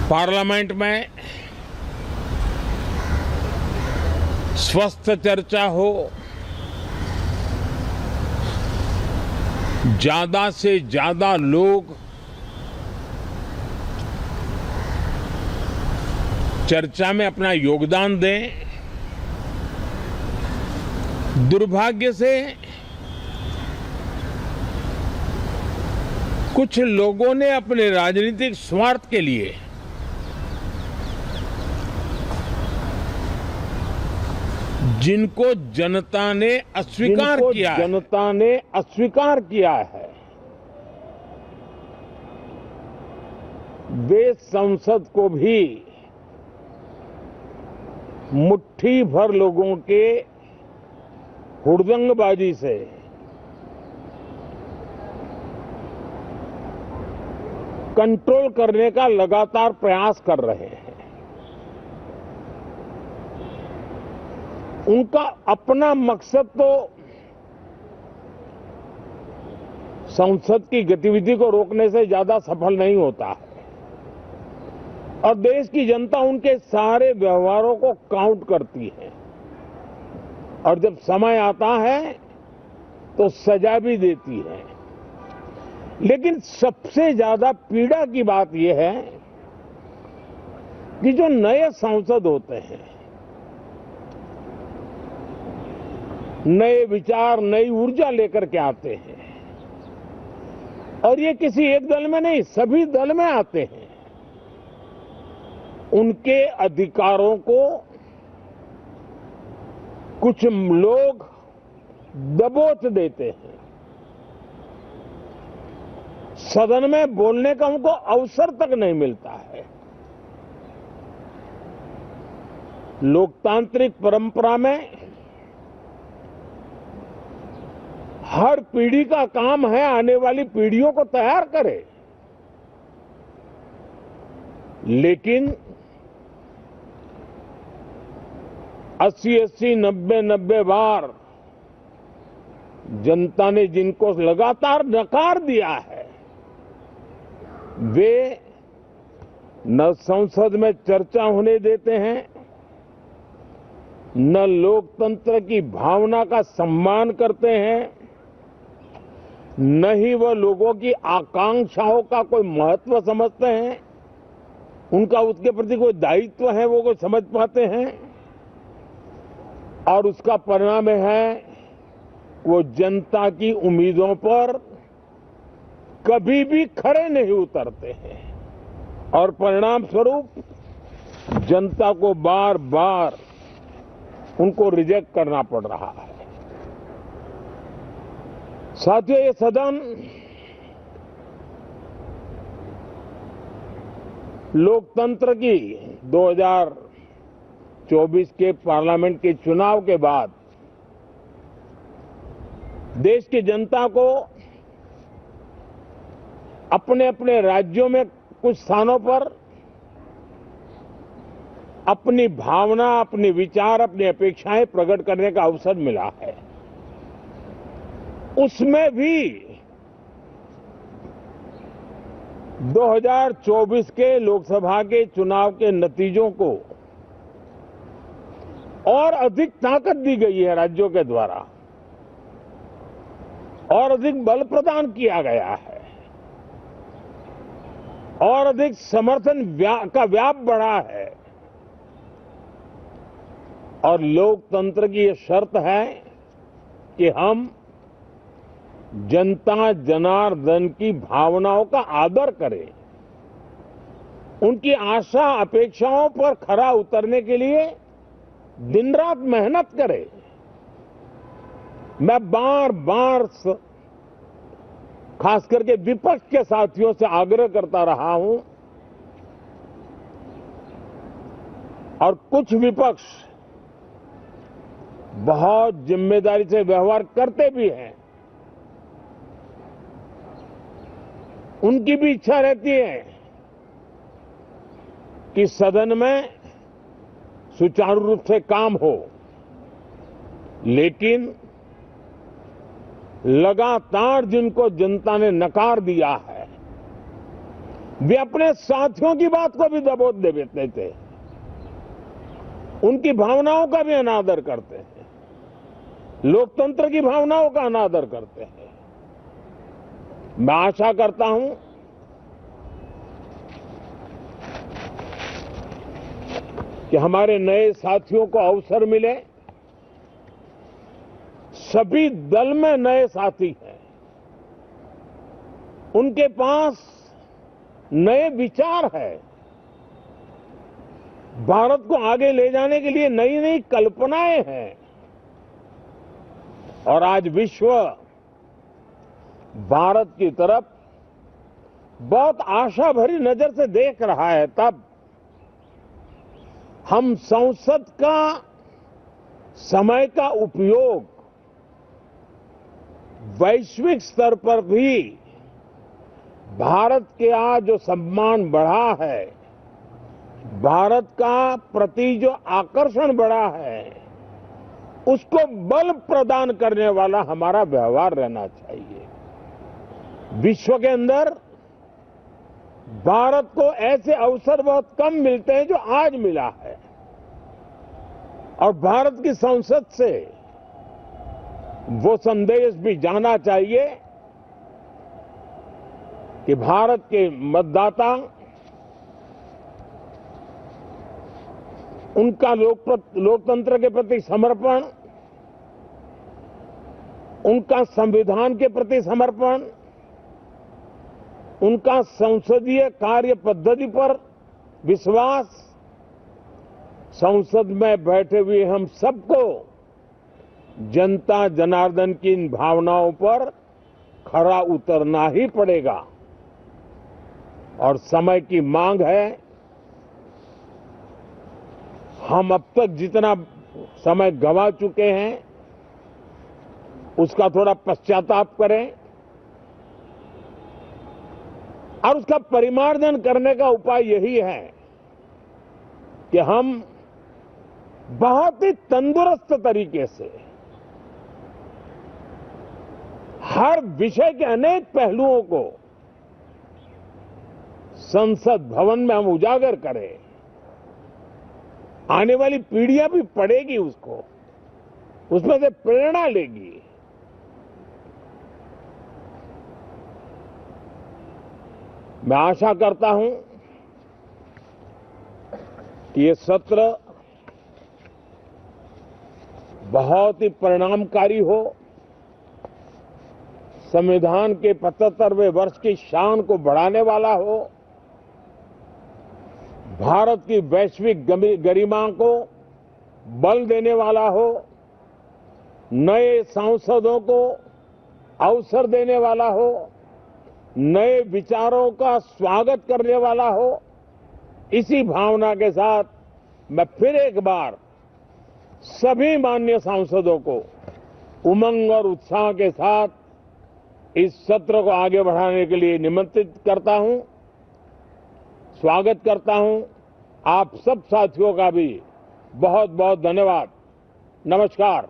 Parliament में स्वस्थ चर्चा हो, ज्यादा से ज्यादा लोग चर्चा में अपना योगदान दें। दुर्भाग्य से कुछ लोगों ने अपने राजनीतिक स्वार्थ के लिए जिनको जनता ने अस्वीकार किया है, वे संसद को भी मुट्ठी भर लोगों के हुड़दंगबाजी से कंट्रोल करने का लगातार प्रयास कर रहे हैं। उनका अपना मकसद तो संसद की गतिविधि को रोकने से ज्यादा सफल नहीं होता है और देश की जनता उनके सारे व्यवहारों को काउंट करती है और जब समय आता है तो सजा भी देती है। लेकिन सबसे ज्यादा पीड़ा की बात यह है कि जो नए सांसद होते हैं, नए विचार, नई ऊर्जा लेकर के आते हैं और ये किसी एक दल में नहीं, सभी दल में आते हैं। उनके अधिकारों को कुछ लोग दबोच देते हैं। सदन में बोलने का उनको अवसर तक नहीं मिलता है। लोकतांत्रिक परंपरा में हर पीढ़ी का काम है आने वाली पीढ़ियों को तैयार करे, लेकिन 80-80, 90-90 बार जनता ने जिनको लगातार नकार दिया है, वे न संसद में चर्चा होने देते हैं, न लोकतंत्र की भावना का सम्मान करते हैं, न ही वह लोगों की आकांक्षाओं का कोई महत्व समझते हैं, उनका उसके प्रति कोई दायित्व है वो कोई समझ पाते हैं। और उसका परिणाम है वो जनता की उम्मीदों पर कभी भी खरे नहीं उतरते हैं और परिणाम स्वरूप जनता को बार बार उनको रिजेक्ट करना पड़ रहा है। साथियों, ये सदन लोकतंत्र की 2024 के पार्लियामेंट के चुनाव के बाद देश की जनता को अपने अपने राज्यों में कुछ स्थानों पर अपनी भावना, अपने विचार, अपनी अपेक्षाएं प्रकट करने का अवसर मिला है। उसमें भी 2024 के लोकसभा के चुनाव के नतीजों को और अधिक ताकत दी गई है राज्यों के द्वारा और अधिक बल प्रदान किया गया है और अधिक समर्थन का व्याप बढ़ा है और लोकतंत्र की ये शर्त है कि हम जनता जनार्दन की भावनाओं का आदर करें, उनकी आशा अपेक्षाओं पर खरा उतरने के लिए दिन रात मेहनत करें। मैं बार बार खास करके विपक्ष के साथियों से आग्रह करता रहा हूं और कुछ विपक्ष बहुत जिम्मेदारी से व्यवहार करते भी हैं। उनकी भी इच्छा रहती है कि सदन में सुचारू रूप से काम हो, लेकिन लगातार जिनको जनता ने नकार दिया है, वे अपने साथियों की बात को भी दबोच देते थे, उनकी भावनाओं का भी अनादर करते हैं, लोकतंत्र की भावनाओं का अनादर करते हैं। मैं आशा करता हूं कि हमारे नए साथियों को अवसर मिले। सभी दल में नए साथी हैं, उनके पास नए विचार है, भारत को आगे ले जाने के लिए नई नई कल्पनाएं हैं। और आज विश्व भारत की तरफ बहुत आशा भरी नजर से देख रहा है। तब हम संसद का समय का उपयोग वैश्विक स्तर पर भी भारत के आज जो सम्मान बढ़ा है, भारत का प्रति जो आकर्षण बढ़ा है, उसको बल प्रदान करने वाला हमारा व्यवहार रहना चाहिए। विश्व के अंदर भारत को ऐसे अवसर बहुत कम मिलते हैं जो आज मिला है, और भारत की संसद से वो संदेश भी जाना चाहिए कि भारत के मतदाता उनका लोकतंत्र के प्रति समर्पण, उनका संविधान के प्रति समर्पण, उनका संसदीय कार्य पद्धति पर विश्वास, संसद में बैठे हुए हम सबको जनता जनार्दन की इन भावनाओं पर खरा उतरना ही पड़ेगा। और समय की मांग है, हम अब तक जितना समय गंवा चुके हैं उसका थोड़ा पश्चाताप करें और उसका परिमार्जन करने का उपाय यही है कि हम बहुत ही तंदुरुस्त तरीके से हर विषय के अनेक पहलुओं को संसद भवन में हम उजागर करें। आने वाली पीढ़ियां भी पढ़ेगी उसको, उसमें से प्रेरणा लेगी। मैं आशा करता हूं कि ये सत्र बहुत ही परिणामकारी हो, संविधान के 75वें वर्ष की शान को बढ़ाने वाला हो, भारत की वैश्विक गरिमा को बल देने वाला हो, नए सांसदों को अवसर देने वाला हो, नए विचारों का स्वागत करने वाला हो। इसी भावना के साथ मैं फिर एक बार सभी माननीय सांसदों को उमंग और उत्साह के साथ इस सत्र को आगे बढ़ाने के लिए निमंत्रित करता हूं, स्वागत करता हूं। आप सब साथियों का भी बहुत बहुत धन्यवाद। नमस्कार।